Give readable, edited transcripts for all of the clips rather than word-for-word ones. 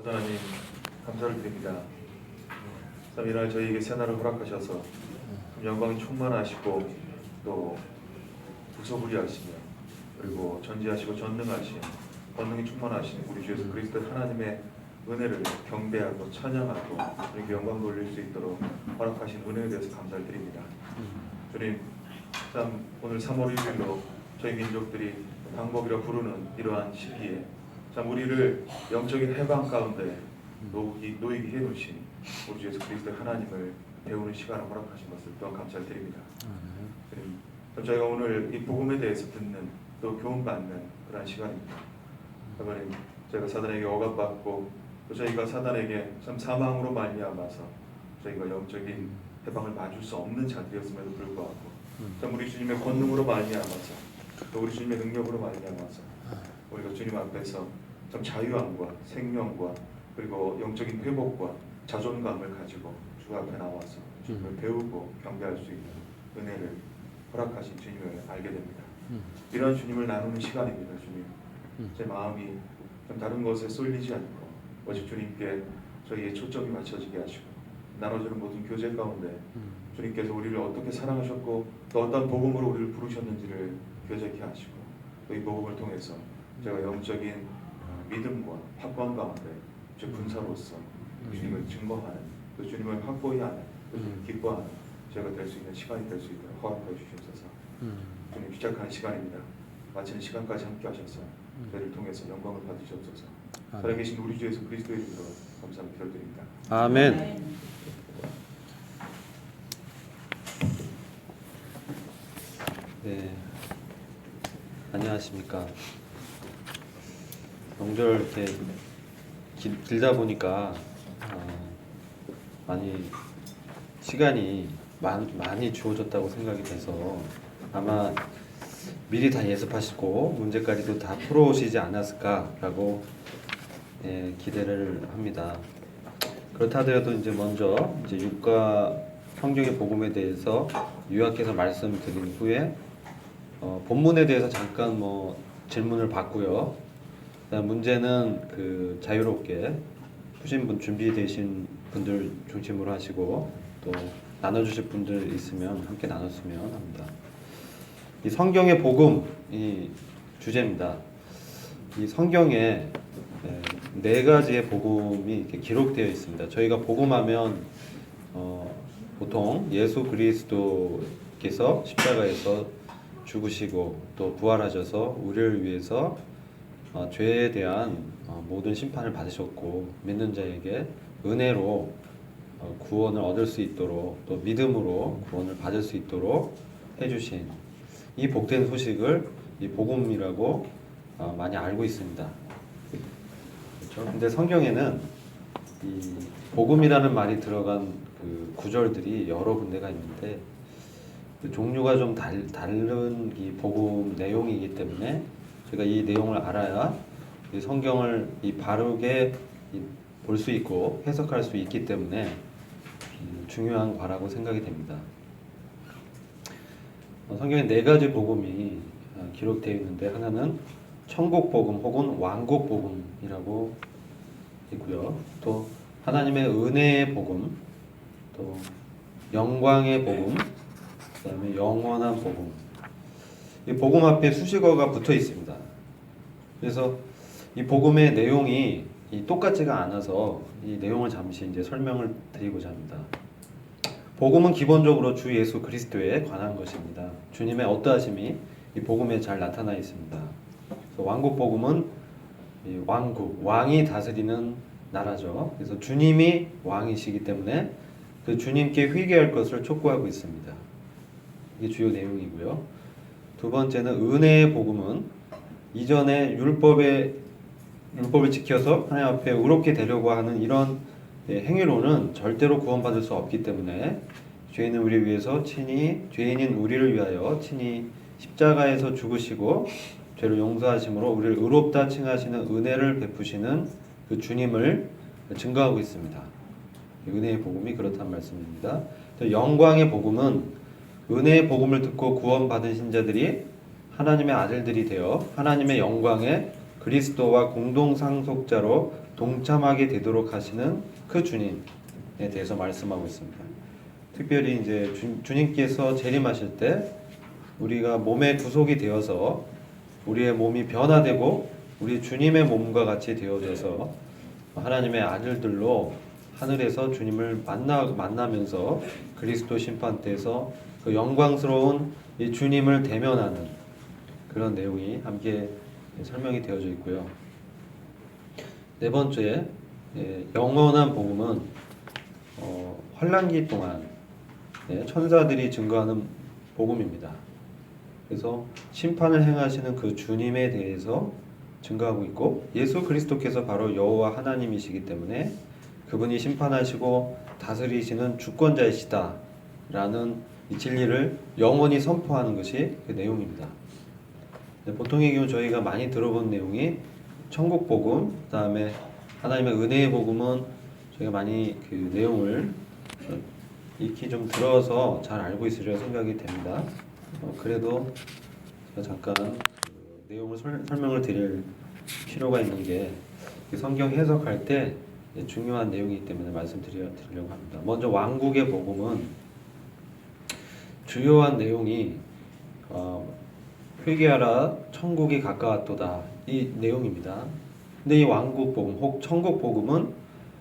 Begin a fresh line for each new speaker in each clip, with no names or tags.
하나님 감사를 드립니다. 참 이날 저희에게 새날을 허락하셔서 영광이 충만하시고 또 부서부리하시며 그리고 전지하시고 전능하신 권능이 충만하신 우리 주 예수 그리스도 하나님의 은혜를 경배하고 찬양하고 그리고 영광 돌릴 수 있도록 허락하신 은혜에 대해서 감사를 드립니다. 주님, 참 오늘 3월 1일로 저희 민족들이 방법이라 부르는 이러한 시기에 참 우리를 영적인 해방 가운데 놓이게 해놓으신 우리 주 예수 그리스도 하나님을 배우는 시간을 허락하신 것을 또한 감사를 드립니다. 주님, 저희가 오늘 이 복음에 대해서 듣는 또 교훈받는 그런 시간입니다. 하나님, 저희가 사단에게 억압받고 또 저희가 사단에게 참 사망으로 말미암아서 저희가 영적인 해방을 맞을 수 없는 자들이었음에도 불구하고 참 우리 주님의 권능으로 말미암아서 또 우리 주님의 능력으로 말미암아서 우리가 주님 앞에서 참 자유함과 생명과 그리고 영적인 회복과 자존감을 가지고 주 앞에 나와서 주님을 배우고 경배할 수 있는 은혜를 허락하신 주님을 알게 됩니다. 이런 주님을 나누는 시간입니다. 주님, 제 마음이 좀 다른 것에 쏠리지 않고 오직 주님께 저희의 초점이 맞춰지게 하시고 나눠주는 모든 교제 가운데 주님께서 우리를 어떻게 사랑하셨고 또 어떤 복음으로 우리를 부르셨는지를 교제케 하시고 또 이 복음을 통해서 제가 영적인 믿음과 확고한 가운데 제 군사로서 주님을 증거하는 또 주님을 확고히 하는 또 주님을 기뻐하는 제가 될 수 있는 시간이 될 수 있도록 허락해 주시옵소서. 주님, 시작하는 시간입니다. 마치는 시간까지 함께 하셔서 저희를 통해서 영광을 받으시옵소서. 살아계신 우리 주 예수 그리스도의 이름으로 감사를 기도드립니다.
아멘. 네, 안녕하십니까. 명절 이렇게 길다 보니까 많이 시간이 많이 주어졌다고 생각이 돼서 아마 미리 다 예습하시고 문제까지도 다 풀어오시지 않았을까라고 기대를 합니다. 그렇다 하더라도 이제 먼저 육과 성경의 복음에 대해서 요약해서 말씀드린 후에 본문에 대해서 잠깐 질문을 받고요. 그다음 문제는 그 자유롭게 푸신 분 준비되신 분들 중심으로 하시고 또 나눠주실 분들 있으면 함께 나눴으면 합니다. 이 성경의 복음이 주제입니다. 이 성경에 네 가지의 복음이 이렇게 기록되어 있습니다. 저희가 복음하면 보통 예수 그리스도께서 십자가에서 죽으시고 또 부활하셔서 우리를 위해서 죄에 대한 모든 심판을 받으셨고 믿는 자에게 은혜로 구원을 얻을 수 있도록 또 믿음으로 구원을 받을 수 있도록 해주신 이 복된 소식을 이 복음이라고 많이 알고 있습니다. 그렇죠? 근데 성경에는 이 복음이라는 말이 들어간 그 구절들이 여러 군데가 있는데 그 종류가 좀 다른 이 복음 내용이기 때문에 제가 이 내용을 알아야 이 성경을 바르게 볼 수 있고 해석할 수 있기 때문에 중요한 과라고 생각이 됩니다. 성경에 네 가지 복음이 기록되어 있는데 하나는 천국 복음 혹은 왕국 복음이라고 있고요. 또 하나님의 은혜의 복음, 또 영광의 복음, 그다음에 영원한 복음. 이 복음 앞에 수식어가 붙어 있습니다. 그래서 이 복음의 내용이 똑같지가 않아서 이 내용을 잠시 이제 설명을 드리고자 합니다. 복음은 기본적으로 주 예수 그리스도에 관한 것입니다. 주님의 어떠하심이 이 복음에 잘 나타나 있습니다. 왕국 복음은 이 왕국, 왕이 다스리는 나라죠. 그래서 주님이 왕이시기 때문에 그 주님께 회개할 것을 촉구하고 있습니다. 이게 주요 내용이고요. 두 번째는 은혜의 복음은 이전에 율법을 지켜서 하나님 앞에 의롭게 되려고 하는 이런 행위로는 절대로 구원받을 수 없기 때문에 죄인은 우리를 위해서 죄인인 우리를 위하여 친히 십자가에서 죽으시고 죄를 용서하심으로 우리를 의롭다 칭하시는 은혜를 베푸시는 그 주님을 증거하고 있습니다. 은혜의 복음이 그렇다는 말씀입니다. 영광의 복음은 은혜의 복음을 듣고 구원받은 신자들이 하나님의 아들들이 되어 하나님의 영광의 그리스도와 공동 상속자로 동참하게 되도록 하시는 그 주님에 대해서 말씀하고 있습니다. 특별히 이제 주님께서 재림하실 때 우리가 몸의 구속이 되어서 우리의 몸이 변화되고 우리 주님의 몸과 같이 되어져서 하나님의 아들들로 하늘에서 주님을 만나면서 그리스도 심판대에서 그 영광스러운 이 주님을 대면하는 그런 내용이 함께 설명이 되어져 있고요. 네 번째, 영원한 복음은 환란기 동안 천사들이 증거하는 복음입니다. 그래서 심판을 행하시는 그 주님에 대해서 증거하고 있고 예수 그리스도께서 바로 여호와 하나님이시기 때문에 그분이 심판하시고 다스리시는 주권자이시다 라는 이 진리를 영원히 선포하는 것이 그 내용입니다. 보통의 경우 저희가 많이 들어본 내용이 천국 복음, 그 다음에 하나님의 은혜의 복음은 저희가 많이 그 내용을 익히 좀 들어서 잘 알고 있으리라 생각이 됩니다. 그래도 제가 잠깐 그 내용을 설명을 드릴 필요가 있는 게 성경 해석할 때 중요한 내용이기 때문에 말씀드리려고 합니다. 먼저 왕국의 복음은 주요한 내용이 회개하라 천국이 가까웠도다 이 내용입니다. 근데 이 왕국 복음 혹 천국 복음은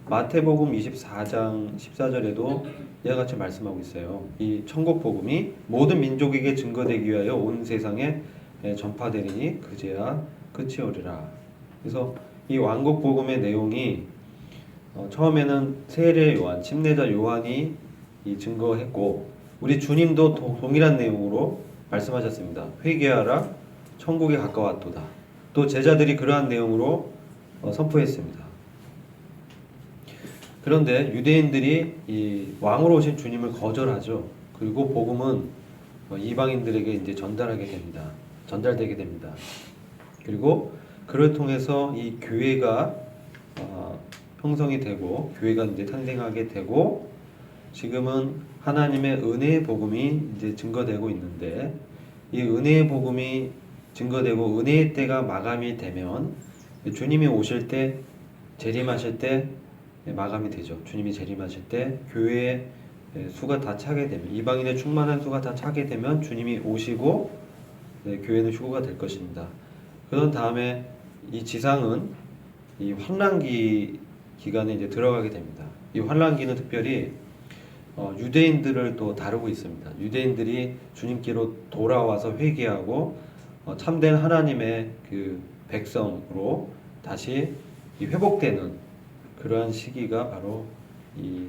마태복음 24장 14절에도 이와 같이 말씀하고 있어요. 이 천국 복음이 모든 민족에게 증거되기 위하여 온 세상에 전파되리니 그제야 끝이 오리라. 그래서 이 왕국 복음의 내용이 처음에는 세례 요한, 침례자 요한이 이 증거했고 우리 주님도 동일한 내용으로 말씀하셨습니다. 회개하라 천국이 가까웠도다. 또 제자들이 그러한 내용으로 선포했습니다. 그런데 유대인들이 이 왕으로 오신 주님을 거절하죠. 그리고 복음은 이방인들에게 이제 전달되게 됩니다. 그리고 그를 통해서 이 교회가 형성이 되고 교회가 이제 탄생하게 되고 지금은 하나님의 은혜의 복음이 이제 증거되고 있는데 이 은혜의 복음이 증거되고 은혜의 때가 마감이 되면 주님이 오실 때 재림하실 때 마감이 되죠. 주님이 재림하실 때 교회의 수가 다 차게 되면 이방인의 충만한 수가 다 차게 되면 주님이 오시고 교회는 휴거가 될 것입니다. 그런 다음에 이 지상은 이 환란기 기간에 이제 들어가게 됩니다. 이 환란기는 특별히 유대인들을 또 다루고 있습니다. 유대인들이 주님께로 돌아와서 회개하고 참된 하나님의 그 백성으로 다시 회복되는 그러한 시기가 바로 이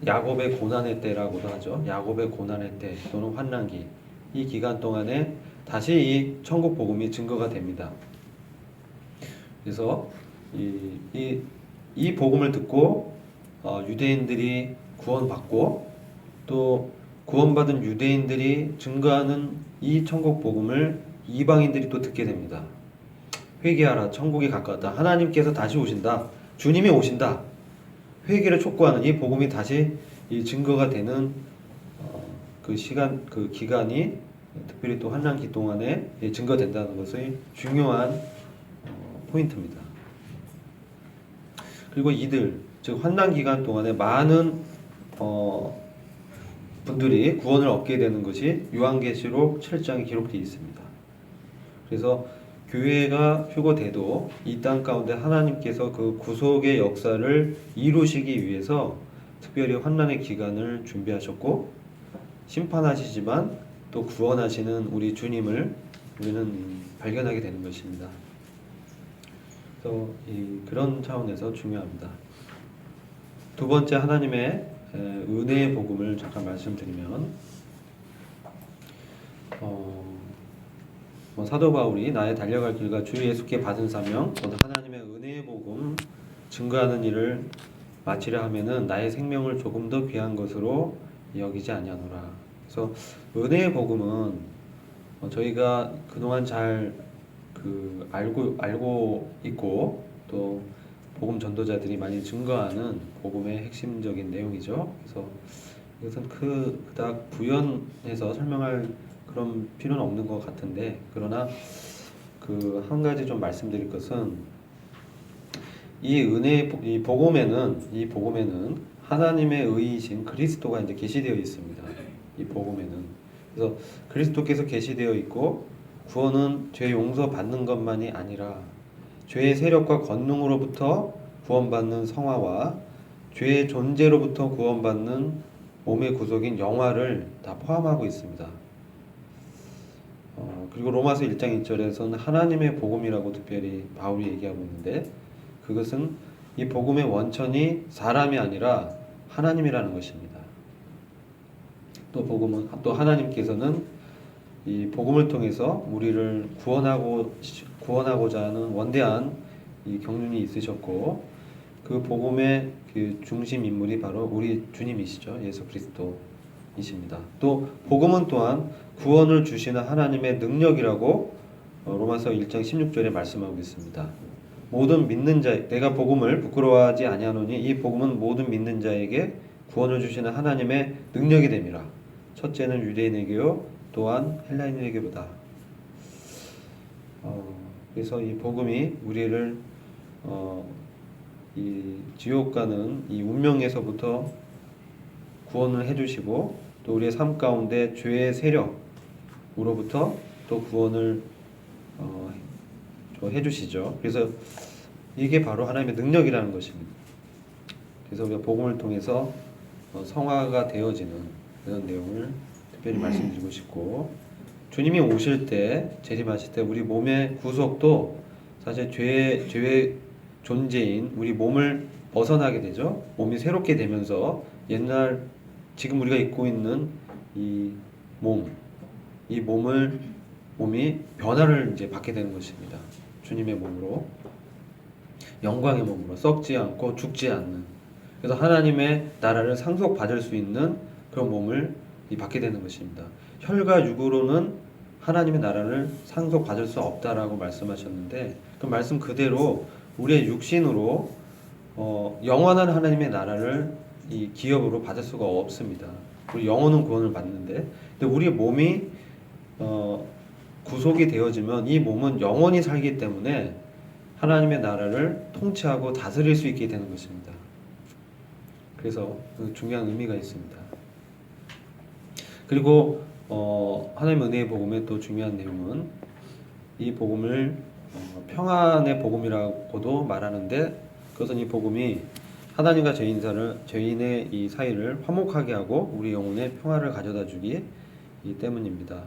야곱의 고난의 때라고도 하죠. 야곱의 고난의 때 또는 환난기 이 기간 동안에 다시 이 천국 복음이 증거가 됩니다. 그래서 이 복음을 듣고 유대인들이 구원받고 또 구원받은 유대인들이 증거하는 이 천국 복음을 이방인들이 또 듣게 됩니다. 회개하라 천국이 가까웠다. 하나님께서 다시 오신다. 주님이 오신다. 회개를 촉구하는 이 복음이 다시 이 증거가 되는 그 시간 그 기간이 특별히 또 환난기 동안에 증거된다는 것의 중요한 포인트입니다. 그리고 이들 즉 환난 기간 동안에 많은 분들이 구원을 얻게 되는 것이 요한계시록 7장에 기록되어 있습니다. 그래서 교회가 휴거돼도 이 땅 가운데 하나님께서 그 구속의 역사를 이루시기 위해서 특별히 환난의 기간을 준비하셨고 심판하시지만 또 구원하시는 우리 주님을 우리는 발견하게 되는 것입니다. 그래서 그런 차원에서 중요합니다. 두 번째 하나님의 은혜의 복음을 잠깐 말씀드리면 사도 바울이 나의 달려갈 길과 주 예수께 받은 사명 곧 하나님의 은혜의 복음 증거하는 일을 마치려 하면은 나의 생명을 조금 더 귀한 것으로 여기지 아니하노라. 그래서 은혜의 복음은 저희가 그동안 잘 알고 있고 또 복음 전도자들이 많이 증거하는 복음의 핵심적인 내용이죠. 그래서 이것은 그닥 부연해서 설명할 그런 필요는 없는 것 같은데 그러나 한 가지 좀 말씀드릴 것은 이 복음에는 하나님의 의이신 그리스도가 이제 계시되어 있습니다. 이 복음에는. 그래서 그리스도께서 계시되어 있고 구원은 죄 용서 받는 것만이 아니라 죄의 세력과 권능으로부터 구원받는 성화와 죄의 존재로부터 구원받는 몸의 구속인 영화를 다 포함하고 있습니다. 그리고 로마서 1장 1절에서는 하나님의 복음이라고 특별히 바울이 얘기하고 있는데 그것은 이 복음의 원천이 사람이 아니라 하나님이라는 것입니다. 또 하나님께서는 이 복음을 통해서 우리를 구원하고자 하는 원대한 이 경륜이 있으셨고 그 복음의 그 중심 인물이 바로 우리 주님이시죠. 예수 그리스도이십니다. 또 복음은 또한 구원을 주시는 하나님의 능력이라고 로마서 1장 16절에 말씀하고 있습니다. 모든 믿는 자, 내가 복음을 부끄러워하지 아니하노니 이 복음은 모든 믿는 자에게 구원을 주시는 하나님의 능력이 됨이라. 첫째는 유대인에게요, 또한 헬라인에게로다. 그래서 이 복음이 우리를 이 지옥 가는 이 운명에서부터 구원을 해주시고 또 우리의 삶 가운데 죄의 세력으로부터 또 구원을 해주시죠. 그래서 이게 바로 하나님의 능력이라는 것입니다. 그래서 우리가 복음을 통해서 성화가 되어지는 그런 내용을 특별히 말씀드리고 싶고, 주님이 오실 때, 재림하실 때 우리 몸의 구속도 사실 죄의 존재인 우리 몸을 벗어나게 되죠. 몸이 새롭게 되면서 지금 우리가 입고 있는 이 몸이 변화를 이제 받게 되는 것입니다. 주님의 몸으로, 영광의 몸으로, 썩지 않고 죽지 않는, 그래서 하나님의 나라를 상속받을 수 있는 그런 몸을 받게 되는 것입니다. 혈과 육으로는 하나님의 나라를 상속받을 수 없다라고 말씀하셨는데 그 말씀 그대로 우리의 육신으로 영원한 하나님의 나라를 이 기업으로 받을 수가 없습니다. 우리 영혼은 구원을 받는데, 근데 우리 몸이 구속이 되어지면 이 몸은 영원히 살기 때문에 하나님의 나라를 통치하고 다스릴 수 있게 되는 것입니다. 그래서 중요한 의미가 있습니다. 그리고 하나님 은혜의 복음의 또 중요한 내용은 이 복음을 평안의 복음이라고도 말하는데, 그것은 이 복음이 하나님과 죄인의 이 사이를 화목하게 하고 우리 영혼에 평화를 가져다 주기 때문입니다.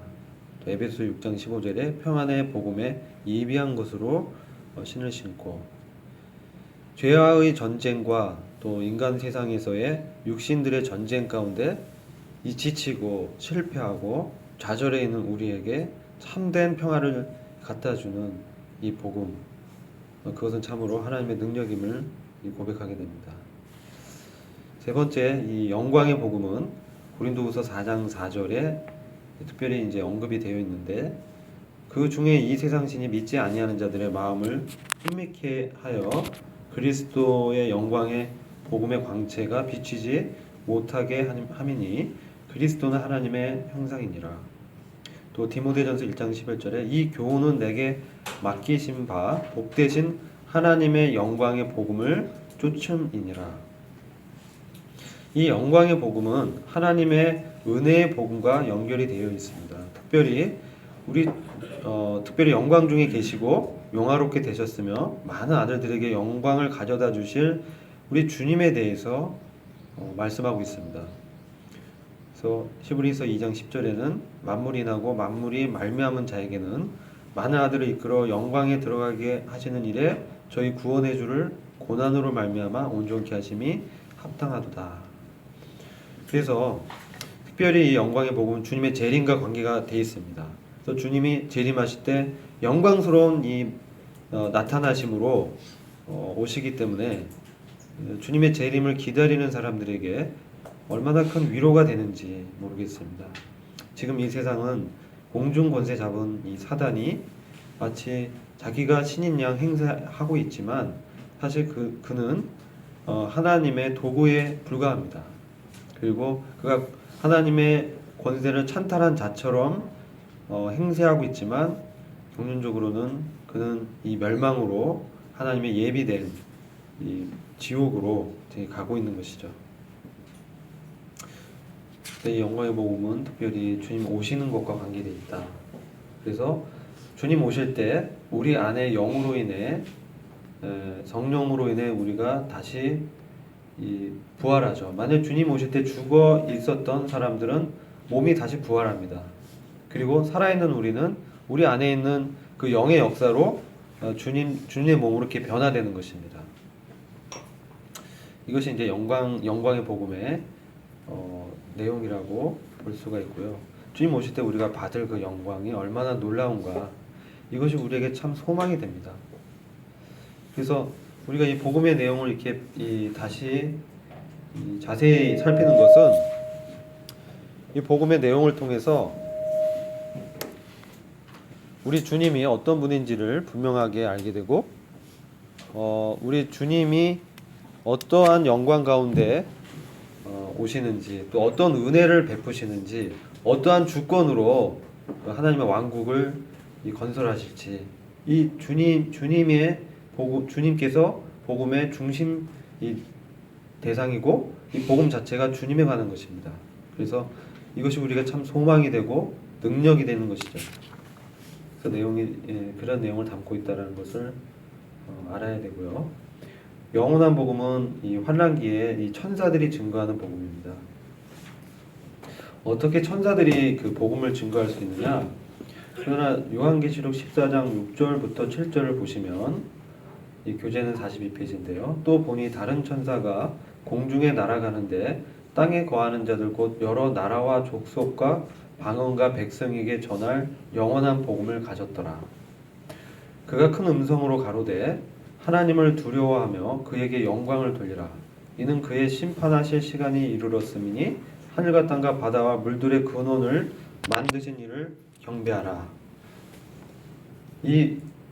에베소 6장 15절에 평안의 복음에 예비한 것으로 신을 신고, 죄와의 전쟁과 또 인간 세상에서의 육신들의 전쟁 가운데 이 지치고 실패하고 좌절해 있는 우리에게 참된 평화를 갖다주는 이 복음, 그것은 참으로 하나님의 능력임을 고백하게 됩니다. 세 번째, 이 영광의 복음은 고린도후서 4장 4절에 특별히 이제 언급이 되어 있는데, 그 중에 이 세상 신이 믿지 아니하는 자들의 마음을 힘있게 하여 그리스도의 영광의 복음의 광채가 비치지 못하게 함이니 그리스도는 하나님의 형상이니라. 또 디모데전서 1장 11절에 이 교훈은 내게 맡기신 바 복되신 하나님의 영광의 복음을 쫓음이니라. 이 영광의 복음은 하나님의 은혜의 복음과 연결이 되어 있습니다. 특별히 영광 중에 계시고 영화롭게 되셨으며 많은 아들들에게 영광을 가져다 주실 우리 주님에 대해서 말씀하고 있습니다. 그래서 히브리서 2장 10절에는 만물이 나고 만물이 말미암은 자에게는 많은 아들을 이끌어 영광에 들어가게 하시는 일에 저희 구원의 주를 고난으로 말미암아 온전케 하심이 합당하도다. 그래서 특별히 이 영광의 복음은 주님의 재림과 관계가 되어 있습니다. 그래서 주님이 재림하실 때 영광스러운 이 나타나심으로 오시기 때문에 주님의 재림을 기다리는 사람들에게 얼마나 큰 위로가 되는지 모르겠습니다. 지금 이 세상은 공중 권세 잡은 이 사단이 마치 자기가 신인 양 행세하고 있지만 사실 그는 하나님의 도구에 불과합니다. 그리고 그가 하나님의 권세를 찬탈한 자처럼 행세하고 있지만 경륜적으로는 그는 이 멸망으로 하나님의 예비된 이 지옥으로 이제 가고 있는 것이죠. 이 영광의 복음은 특별히 주님 오시는 것과 관계되어 있다. 그래서 주님 오실 때 우리 안에 영으로 인해 성령으로 인해 우리가 다시 부활하죠. 만약 주님 오실 때 죽어 있었던 사람들은 몸이 다시 부활합니다. 그리고 살아있는 우리는 우리 안에 있는 그 영의 역사로 주님의 몸으로 이렇게 변화되는 것입니다. 이것이 이제 영광의 복음의 내용이라고 볼 수가 있고요. 주님 오실 때 우리가 받을 그 영광이 얼마나 놀라운가, 이것이 우리에게 참 소망이 됩니다. 그래서 우리가 이 복음의 내용을 이렇게 다시 자세히 살피는 것은 이 복음의 내용을 통해서 우리 주님이 어떤 분인지를 분명하게 알게 되고, 우리 주님이 어떠한 영광 가운데 오시는지, 또 어떤 은혜를 베푸시는지, 어떠한 주권으로 하나님의 왕국을 건설하실지, 이 주님께서 복음의 중심 대상이고, 이 복음 자체가 주님에 관한 것입니다. 그래서 이것이 우리가 참 소망이 되고 능력이 되는 것이죠. 그래서 그런 내용을 담고 있다는 것을 알아야 되고요. 영원한 복음은 이 환난기에 이 천사들이 증거하는 복음입니다. 어떻게 천사들이 그 복음을 증거할 수 있느냐? 그러나 요한계시록 14장 6절부터 7절을 보시면, 이 교재는 42페이지인데요. 또 보니 다른 천사가 공중에 날아가는데 땅에 거하는 자들 곧 여러 나라와 족속과 방언과 백성에게 전할 영원한 복음을 가졌더라. 그가 큰 음성으로 가로되 하나님을 두려워하며 그에게 영광을 돌리라. 이는 그의 심판하실 시간이 이르렀음이니 하늘과 땅과 바다와 물들의 근원을 만드신 이를 경배하라.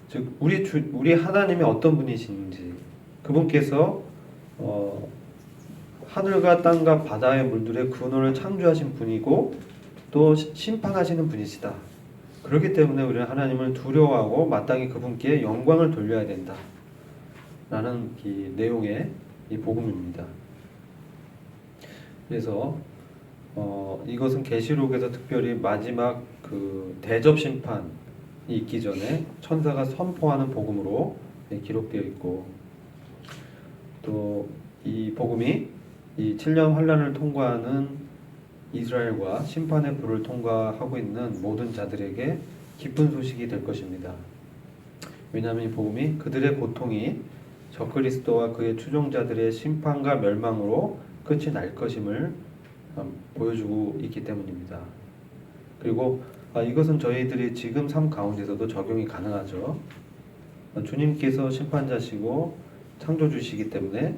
즉 우리 하나님이 어떤 분이신지, 그분께서 하늘과 땅과 바다의 물들의 근원을 창조하신 분이고 또 심판하시는 분이시다. 그렇기 때문에 우리는 하나님을 두려워하고 마땅히 그분께 영광을 돌려야 된다 라는 이 내용의 이 복음입니다. 그래서 이것은 계시록에서 특별히 마지막 그 대접 심판이 있기 전에 천사가 선포하는 복음으로 기록되어 있고, 또 이 복음이 이 7년 환란을 통과하는 이스라엘과 심판의 불을 통과하고 있는 모든 자들에게 기쁜 소식이 될 것입니다. 왜냐하면 이 복음이 그들의 고통이 적그리스도와 그의 추종자들의 심판과 멸망으로 끝이 날 것임을 보여주고 있기 때문입니다. 그리고 이것은 저희들이 지금 삶 가운데서도 적용이 가능하죠. 주님께서 심판자시고 창조주시기 때문에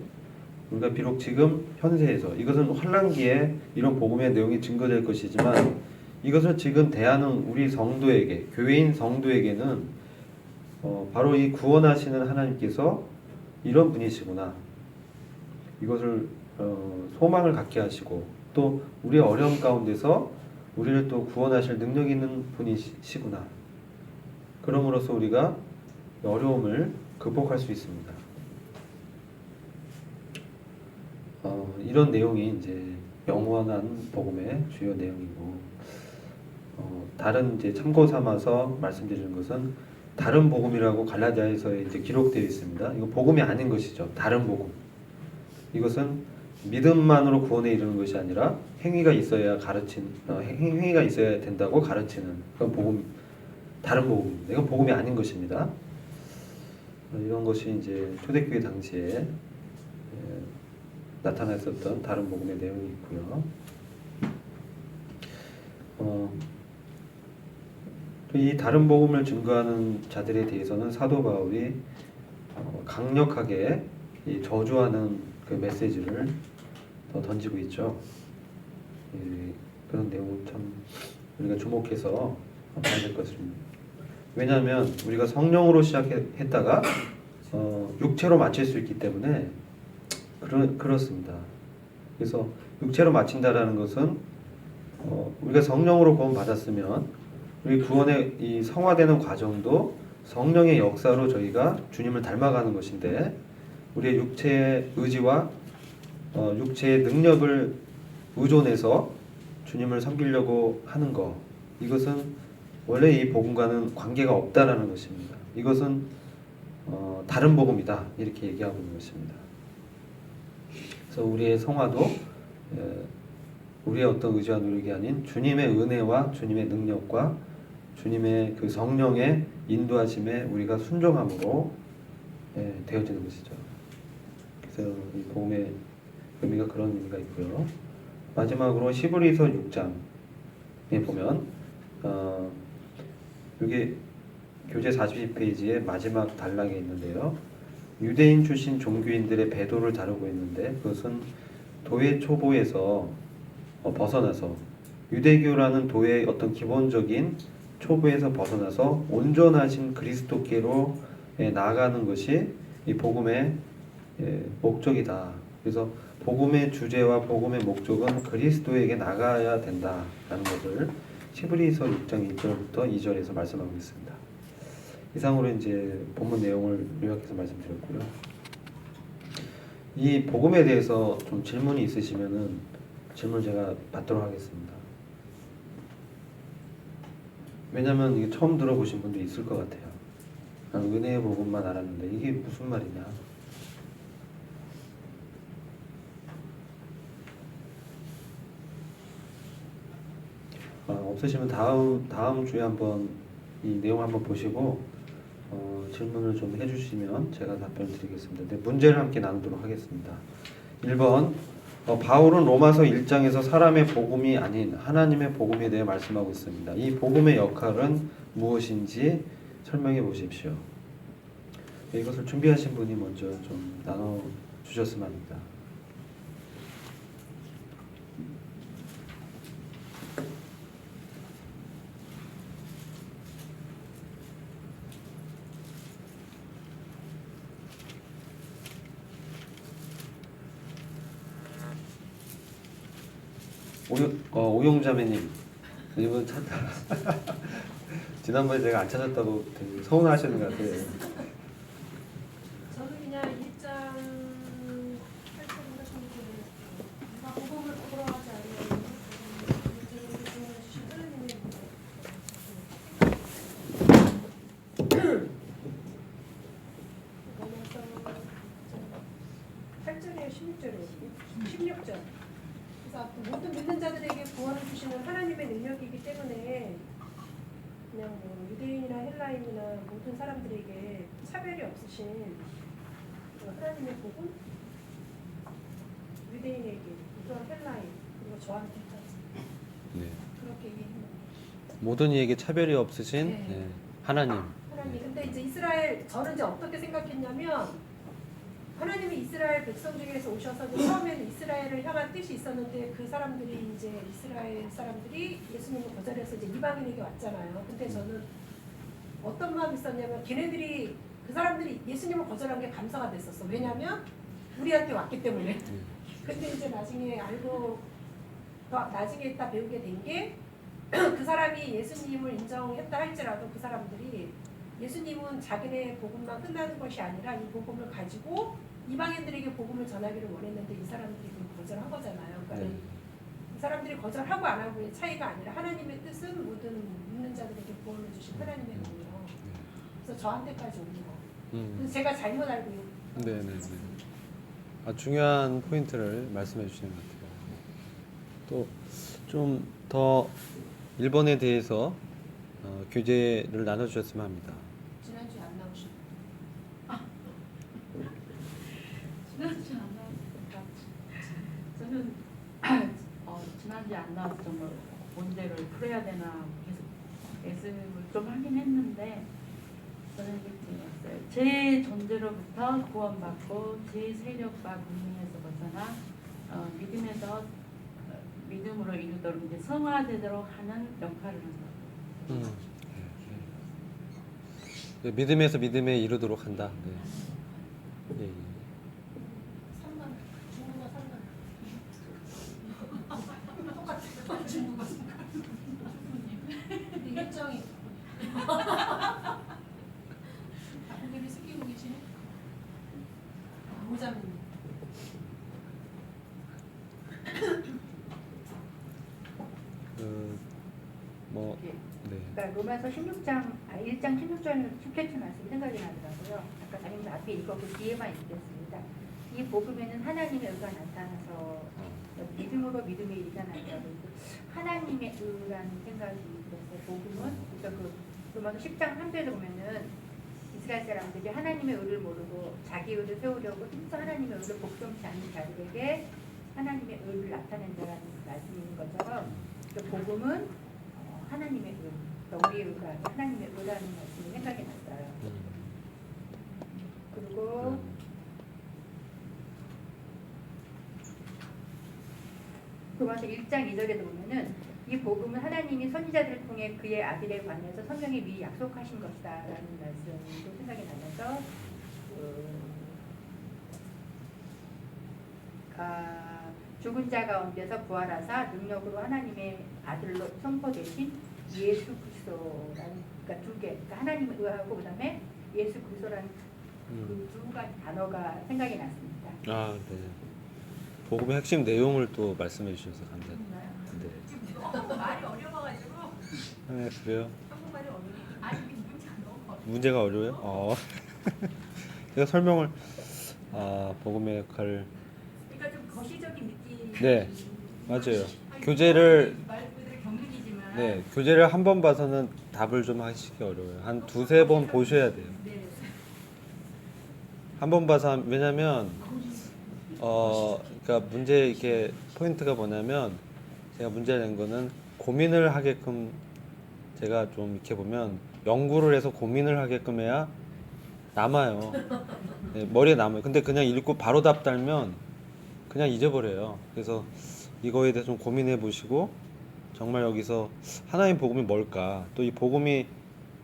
우리가 비록 지금 현세에서, 이것은 환난기에 이런 복음의 내용이 증거될 것이지만, 이것을 지금 대하는 우리 성도에게, 교회인 성도에게는 바로 이 구원하시는 하나님께서 이런 분이시구나, 이것을 소망을 갖게 하시고, 또 우리의 어려움 가운데서 우리를 또 구원하실 능력 있는 분이시구나, 그럼으로써 우리가 어려움을 극복할 수 있습니다. 이런 내용이 이제 영원한 복음의 주요 내용이고, 다른 이제 참고 삼아서 말씀드리는 것은 다른 복음이라고 갈라디아에서 이제 기록되어 있습니다. 이거 복음이 아닌 것이죠. 다른 복음. 이것은 믿음만으로 구원에 이르는 것이 아니라 행위가 있어야 행위가 있어야 된다고 가르치는 그런 복음, 다른 복음입니다. 이건 복음이 아닌 것입니다. 이런 것이 이제 초대교회 당시에 나타났었던 다른 복음의 내용이 있고요. 이 다른 복음을 증거하는 자들에 대해서는 사도 바울이 강력하게 저주하는 그 메시지를 던지고 있죠. 그런 내용을 참 우리가 주목해서 봐야 될 것입니다. 왜냐하면 우리가 성령으로 시작했다가 육체로 마칠 수 있기 때문에 그렇습니다. 그래서 육체로 마친다라는 것은 우리가 성령으로 구원 받았으면 우리 구원의 이 성화되는 과정도 성령의 역사로 저희가 주님을 닮아가는 것인데, 우리의 육체의 의지와 육체의 능력을 의존해서 주님을 섬기려고 하는 것, 이것은 원래 이 복음과는 관계가 없다라는 것입니다. 이것은 다른 복음이다 이렇게 얘기하고 있는 것입니다. 그래서 우리의 성화도 우리의 어떤 의지와 노력이 아닌 주님의 은혜와 주님의 능력과 주님의 그 성령의 인도하심에 우리가 순종함으로 되어지는 것이죠. 그래서 이 복음의 의미가 그런 의미가 있고요. 마지막으로 히브리서 6장에 보면 여기 교재 42페이지의 마지막 단락에 있는데요. 유대인 출신 종교인들의 배도를 다루고 있는데 그것은 도의 초보에서 벗어나서 유대교라는 도의 어떤 기본적인 초보에서 벗어나서 온전하신 그리스도께로 나아가는 것이 이 복음의 목적이다. 그래서 복음의 주제와 복음의 목적은 그리스도에게 나가야 된다라는 것을 히브리서 6장 1절부터 2절에서 말씀하고 있습니다. 이상으로 이제 본문 내용을 요약해서 말씀드렸고요. 이 복음에 대해서 좀 질문이 있으시면은 질문 제가 받도록 하겠습니다. 왜냐면 이게 처음 들어보신 분도 있을 것 같아요. 난 은혜의 복음만 알았는데 이게 무슨 말이냐? 없으시면 다음 주에 한번 이 내용 한번 보시고 질문을 좀 해주시면 제가 답변을 드리겠습니다. 네, 문제를 함께 나누도록 하겠습니다. 1번 바울은 로마서 1장에서 사람의 복음이 아닌 하나님의 복음에 대해 말씀하고 있습니다. 이 복음의 역할은 무엇인지 설명해 보십시오. 네, 이것을 준비하신 분이 먼저 좀 나눠주셨으면 합니다. 오용자매님, 이번 찾다. 지난번에 제가 안 찾았다고 되게 서운하시는 것 같아요.
저는 그냥 1장 8절인가 정도 누가 복음을 부끄러워하지 않으면 주신 하나님의 8절이에요, 16절이에요. 16절. 그래서 모든 믿는 자들에게 구원을 주시는 하나님의 능력이기 때문에 그냥 뭐 유대인이나 헬라인이나 모든 사람들에게 차별이 없으신 하나님의 복음, 유대인에게, 또한 헬라인, 그리고 저한테까지
네.
그렇게 얘기했는
모든 이에게 차별이 없으신
네.
하나님.
하나님. 근데 이제 이스라엘, 저는 이제 어떻게 생각했냐면 하나님이 이스라엘 백성 중에서 오셔서 처음에는 이스라엘을 향한 뜻이 있었는데 그 사람들이 이제 이스라엘 사람들이 예수님을 거절해서 이제 이방인에게 왔잖아요. 근데 저는 어떤 마음이 있었냐면 걔네들이 그 사람들이 예수님을 거절한 게 감사가 됐었어. 왜냐면 우리한테 왔기 때문에. 근데 이제 나중에 딱 배우게 된 게 그 사람이 예수님을 인정했다 할지라도 그 사람들이 예수님은 자기네 복음만 끝나는 것이 아니라 이 복음을 가지고 이방인들에게 복음을 전하기를 원했는데 이 사람들이 그걸 거절한 거잖아요. 그러니까 이 사람들이 거절하고 안 하고의 차이가 아니라 하나님의 뜻은 모든 믿는 자들에게 구원을 주신 하나님의 은혜요. 그래서 저한테까지 온 거. 그래서 제가 잘못 알고 있는
네네네. 중요한 포인트를 말씀해 주시는 것 같아요. 또 좀 더 1번에 대해서 교재를 나눠주셨으면 합니다.
지난주에 안 나오신
지난주에 안 나왔으니까 저는 지난주에 안 나왔던 걸 문제를 풀어야 되나 계속 애씀을 좀 하긴 했는데 저는 이렇게 왔어요. 제 존재로부터 구원받고 제 세력과 군림에서 벗어나 믿음으로 이루도록 이제 성화되도록 하는 역할을 한다.
네, 믿음에서 믿음에 이르도록 한다. 네. 예, 예.
3만 중국어 3만 똑같아. 중국어 3만. 근데 일정이 고개를 숙이고 계시네.
그러니까 로마서 16장, 1장 16절, 17절 말씀이 생각이 나더라고요. 아까 담임 앞에 읽었고 뒤에만 읽겠습니다. 이 복음에는 하나님의 의가 나타나서 믿음으로 믿음의 일이 나타나고 하나님의 의라는 생각이 들었어요. 복음은 그러니까 그 로마서 10장 3절에 보면은 이스라엘 사람들이 하나님의 의를 모르고 자기 의를 세우려고 힘써 하나님의 의를 복종치 않는 자들에게 하나님의 의를 나타낸다라는 말씀이 있는 것처럼 그 복음은 하나님의 의, 그러니까 우리의 의가 아니라 하나님의 의라는 말씀이 생각이 났어요. 그리고 로마서 1장 2절에도 보면은 이 복음은 하나님이 선지자들을 통해 그의 아들에 관해서 성경에 미리 약속하신 것이다라는 말씀도 생각이 나면서 죽은 자 가운데서 부활하사 능력으로 하나님의 아들로 선포되신 예수 그리스도라는 그러니까 두 개, 그러니까 하나님을 의하고 그다음에 예수 그리스도라는 그 두 가지 단어가 생각이 났습니다.
아, 네. 복음의 핵심 내용을 또 말씀해 주셔서 감사합니다. 네.
말이 어려워가지고
네, 그래요?
한국말이 어려워. 아니 문제가 너무 어려워.
문제가 어려워요? 제가 설명을 복음의 역할을
그러니까 좀 거시적인 느낌.
네, 맞아요. 교재를
말 그대로 경륜이지만.
네, 교재를 한 번 봐서는 답을 좀 하시기 어려워요. 한 두세 번 보셔야 돼요.
네.
한 번 봐서 왜냐면 그러니까 문제 이렇게 포인트가 뭐냐면 제가 문제를 낸 거는 고민을 하게끔 제가 좀 이렇게 보면 연구를 해서 고민을 하게끔 해야 남아요. 네, 머리에 남아요. 근데 그냥 읽고 바로 답 달면 그냥 잊어버려요. 그래서 이거에 대해서 좀 고민해 보시고 정말 여기서 하나님 복음이 뭘까? 또 이 복음이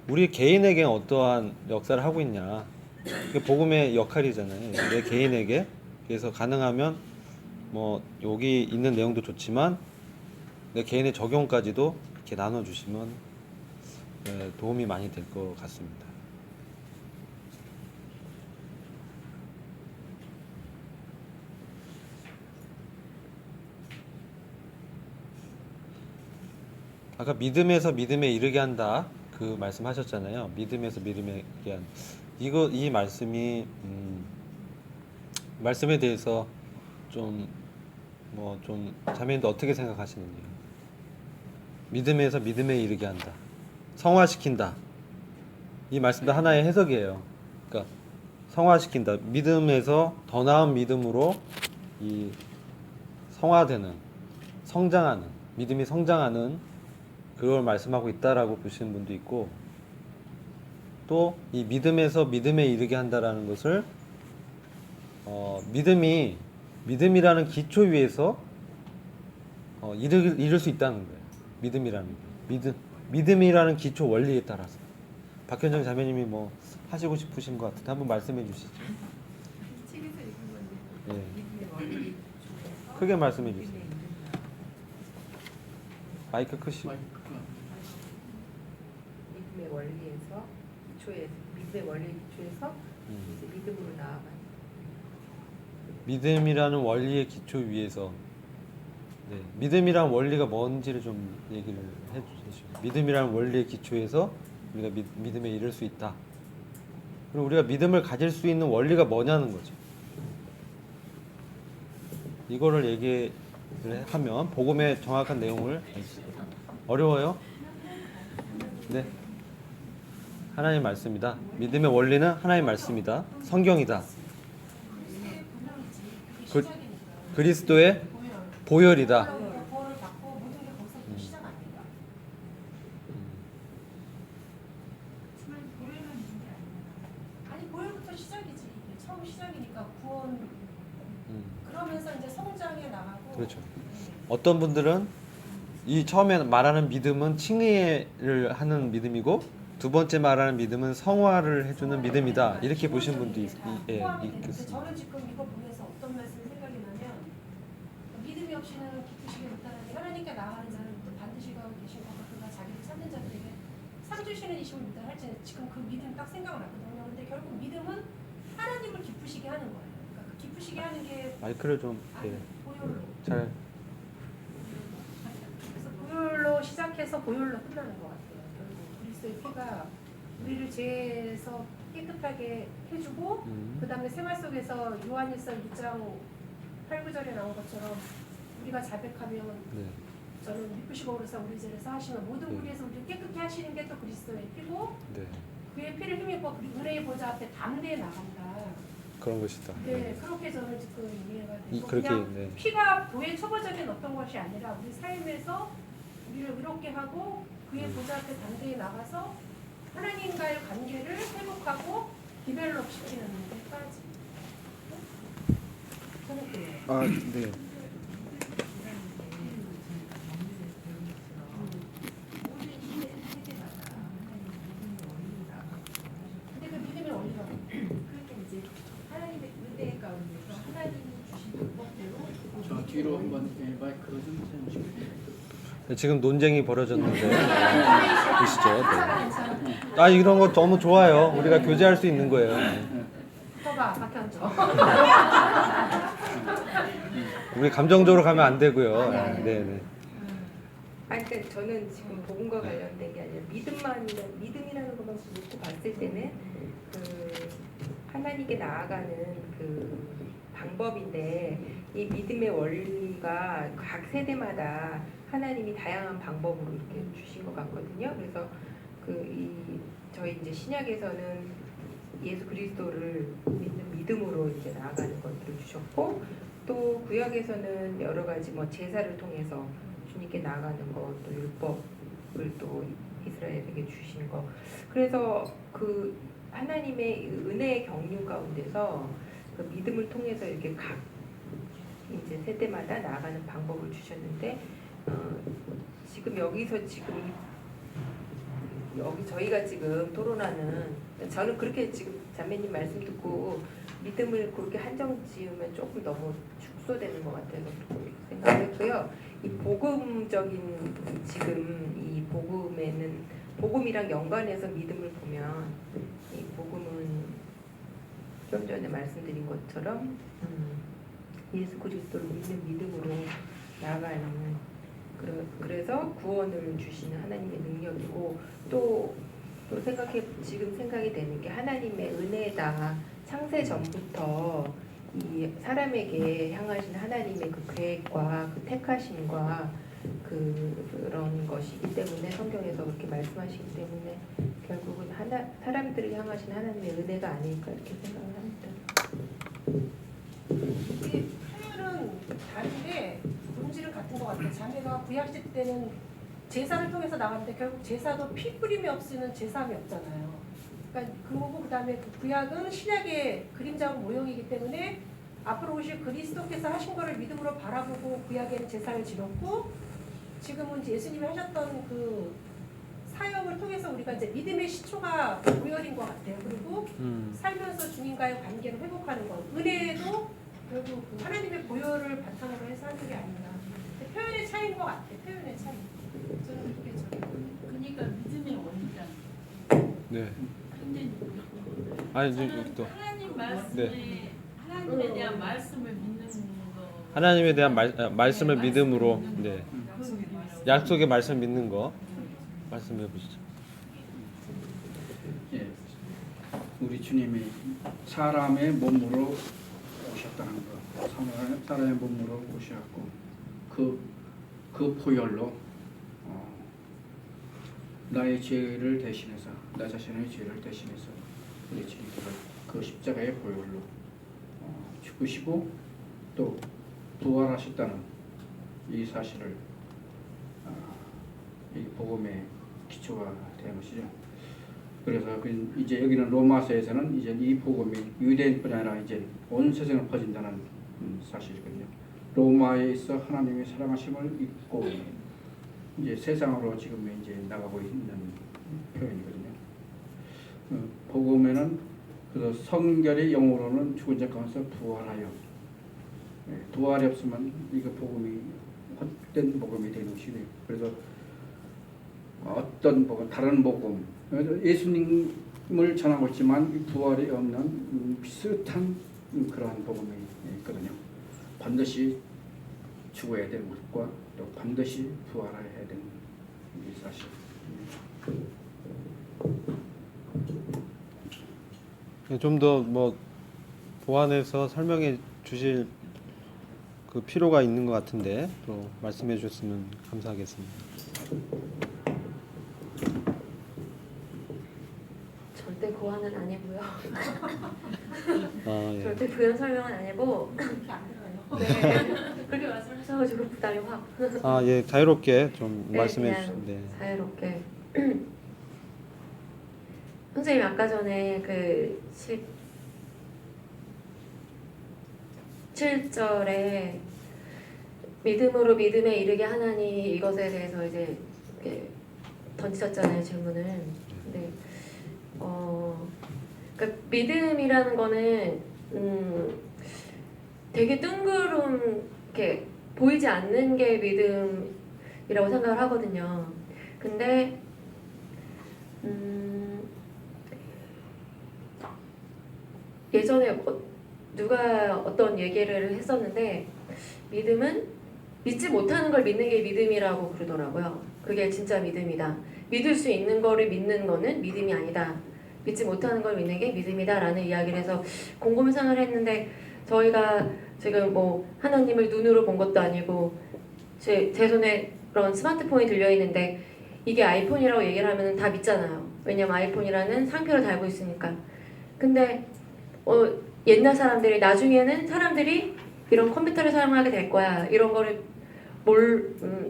우리 개인에게 어떠한 역사를 하고 있냐? 그게 복음의 역할이잖아요. 내 개인에게. 그래서 가능하면 뭐 여기 있는 내용도 좋지만 내 개인의 적용까지도 이렇게 나눠주시면 도움이 많이 될 것 같습니다. 아까 믿음에서 믿음에 이르게 한다 그 말씀하셨잖아요. 믿음에서 믿음에 이르게 한 이 말씀이 말씀에 대해서 좀 자매님도 어떻게 생각하시는지요? 믿음에서 믿음에 이르게 한다, 성화시킨다. 이 말씀도 하나의 해석이에요. 그러니까 성화시킨다. 믿음에서 더 나은 믿음으로 이 성화되는, 성장하는, 믿음이 성장하는 그걸 말씀하고 있다라고 보시는 분도 있고, 또 이 믿음에서 믿음에 이르게 한다라는 것을 믿음이라는 기초 위에서 이룰 수 있다는 거예요. 믿음이라는 기초 원리에 따라서. 박현정 자매님이 뭐 하시고 싶으신 것 같은데 한번 말씀해 주시죠.
책에서 읽은 건데.
네.
믿음의 원리 중에서
크게 말씀해 주세요. 마이크 크시고.
믿음의 원리에서 기초에 믿음의 원리 기초에서 이제 믿음으로 나아가는.
믿음이라는 원리의 기초 위에서 믿음이란 원리가 뭔지를 좀 얘기를 해주시죠. 믿음이라는 원리의 기초에서 우리가 믿음에 이를 수 있다. 그리고 우리가 믿음을 가질 수 있는 원리가 뭐냐는 거죠. 이거를 얘기를 하면 복음의 정확한 내용을 어려워요? 네. 하나님 말씀이다. 믿음의 원리는 하나님 말씀이다. 성경이다. 그리스도의 보혈이다.
보혈을 받고 모든 게 거기서부터 시작 아닌가? 아니 보혈부터 시작이지. 이게 처음 시작이니까 구원. 그러면서 이제 성장해 나가고.
그렇죠. 어떤 분들은 이 처음에 말하는 믿음은 칭의를 하는 믿음이고 두 번째 말하는 믿음은 성화를 해주는 믿음이다. 이렇게 보시는 분도 있겠습니다.
저는 지금 이거 보면서 어떤 말씀이 생각이 나면 믿음이 없이는 기쁘시게 못하는 하나님께 나아가는 자는 또 반드시 가고 계신 것과 그가 자기를 찾는 자들에게 상 주시는 이심을 믿다 할지 지금 그 믿음 딱 생각났거든요. 근데 결국 믿음은 하나님을 기쁘시게 하는 거예요. 그러니까 그 기쁘시게 하는 게
마이크를 좀
보혈로.
잘.
그래서 보혈로 시작해서 보혈로 끝나는 것 같아요. 결국. 그리스도의 피가 우리를 죄에서 깨끗하게 해주고 그 다음에 생활 속에서 요한일서 6장 8, 9절에 나온 것처럼 우리가 자백하면
네.
저는 미쁘시고 오르사 우리 죄를 사하시면 모든
네.
우리에서 우리를 깨끗게 하시는 게 또 그리스도의 피고
네.
그의 피를 힘입고 은혜의 보좌 앞에 담대히 나간다.
그런 것이다.
네, 그렇게 저는 지금 이해가 되고
그렇게
그냥
네.
피가 도의 초보적인 어떤 것이 아니라 우리 삶에서 우리를 의롭게 하고 그의 보좌 앞에 담대히 나가서 하나님과의 관계를 회복하고 디벨롭 시키는 데까지 저는 그래요.
아, 네.
근데 그 믿음의 원리가
그렇게 이제 하나님의 은혜 가운데서 하나님이 주신 방법대로
저 뒤로 한번 마이크를 좀 세우시고.
지금 논쟁이 벌어졌는데 보시죠. 네. 아 이런 거 너무 좋아요. 우리가 교제할 수 있는 거예요.
서봐 박현정.
우리 감정적으로 가면 안 되고요. 네, 네.
아니 그러니까 저는 지금 복음과 관련된 게 아니라 믿음이라는 것만 놓고 봤을 때는 그 하나님께 나아가는 그 방법인데 이 믿음의 원리가 각 세대마다 하나님이 다양한 방법으로 이렇게 주신 것 같거든요. 그래서 저희 이제 신약에서는 예수 그리스도를 믿는 믿음으로 이제 나아가는 것들을 주셨고 또 구약에서는 여러 가지 뭐 제사를 통해서 주님께 나아가는 것, 또 율법을 또 이스라엘에게 주신 것. 그래서 그 하나님의 은혜의 경륜 가운데서 그 믿음을 통해서 이렇게 각 이제 세대마다 나아가는 방법을 주셨는데 지금 여기서 지금 여기 저희가 지금 토론하는 저는 그렇게 지금 자매님 말씀 듣고 믿음을 그렇게 한정 지으면 조금 너무 축소되는 것 같아서 그렇게 생각했고요. 이 복음적인 지금 이 복음에는 복음이랑 연관해서 믿음을 보면 이 복음은 좀 전에 말씀드린 것처럼 예수 그리스도를 믿는 믿음으로 나아가는 그래서 구원을 주시는 하나님의 능력이고 또 지금 생각이 되는 게 하나님의 은혜다. 창세 전부터 이 사람에게 향하신 하나님의 그 계획과 그 택하심과 그런 것이기 때문에 성경에서 그렇게 말씀하시기 때문에 결국은 사람들을 향하신 하나님의 은혜가 아닐까 이렇게 생각을 합니다.
이게 표현은 다른데 본질은 같은 것 같아요. 자매가 구약시 때는 제사를 통해서 나갔는데 결국 제사도 피 뿌림이 없이는 제사함이 없잖아요. 그러니까 그거고 그다음에 그 구약은 신약의 그림자고 모형이기 때문에 앞으로 오실 그리스도께서 하신 거를 믿음으로 바라보고 구약에는 제사를 지렀고 지금은 이제 예수님이 하셨던 그 사역을 통해서 우리가 이제 믿음의 시초가 보혈인 것 같아요. 그리고 살면서 주님과의 관계를 회복하는 것. 은혜도 결국 그 하나님의 보혈을 바탕으로 해서 하는 게 아닌가. 표현의 차이인 것 같아요. 표현의 차이. 저는 그렇게 적어요.
그러니까 믿음의 원리잖아.
네.
근데
아니
저는
또
하나님 말씀에 하나님에 대한 말씀을 믿는 거.
하나님에 대한 말씀을 믿음으로 네. 약속의 말씀 믿는 거 말씀해 보시죠.
예, 우리 주님이 사람의 몸으로 오셨다는 거, 사람의 몸으로 오셔갖고 그 보혈로 나의 죄를 대신해서 나 자신의 죄를 대신해서 우리 주님께서 그 십자가의 보혈로 죽으시고 또 부활하셨다는 이 사실을 이 복음의 기초가 되는 것이죠. 그래서 이제 여기는 로마서에서는 이제 이 복음이 유대인뿐 아니라 이제 온 세상을 퍼진다는 사실이거든요. 로마에 있어 하나님의 사랑하심을 입고 이제 세상으로 지금 이제 나가고 있는 표현이거든요. 복음에는 그래서 성결의 영으로는 죽은 자 가운데서 부활하여 부활이 없으면 이거 복음이 헛된 복음이 되는 것이고요. 그래서 어떤 복음, 다른 복음, 예수님을 전하고 있지만 부활이 없는 비슷한 그러한 복음이 있거든요. 반드시 죽어야 되는 것과 또 반드시 부활해야 되는 이 사실.
좀 더 뭐 보완해서 설명해 주실 그 필요가 있는 것 같은데 또 말씀해 주셨으면 감사하겠습니다.
절대 고안은 아니고요.
아, 예.
절대 부연 설명은 아니고
그렇게 안 들어요.
네. 그렇게 말씀하셔가지고 부담이 확.
아, 예, 자유롭게 좀
네,
말씀해
그냥
주시면 네.
자유롭게. 선생님 아까 전에 그 17절에 믿음으로 믿음에 이르게 하나니 이것에 대해서 이제 이렇게 던지셨잖아요, 질문을. 근데 그러니까 믿음이라는 거는 되게 뜬구름게 보이지 않는 게 믿음이라고 생각을 하거든요. 근데 예전에 누가 어떤 얘기를 했었는데 믿음은 믿지 못하는 걸 믿는 게 믿음이라고 그러더라고요. 그게 진짜 믿음이다. 믿을 수 있는 거를 믿는 거는 믿음이 아니다. 믿지 못하는 걸 믿는 게 믿음이다 라는 이야기를 해서 곰곰상을 했는데 저희가 지금 뭐 하나님을 눈으로 본 것도 아니고 제 손에 그런 스마트폰이 들려있는데 이게 아이폰이라고 얘기를 하면 다 믿잖아요. 왜냐면 아이폰이라는 상표를 달고 있으니까. 근데 옛날 사람들이 나중에는 사람들이 이런 컴퓨터를 사용하게 될 거야. 이런 거를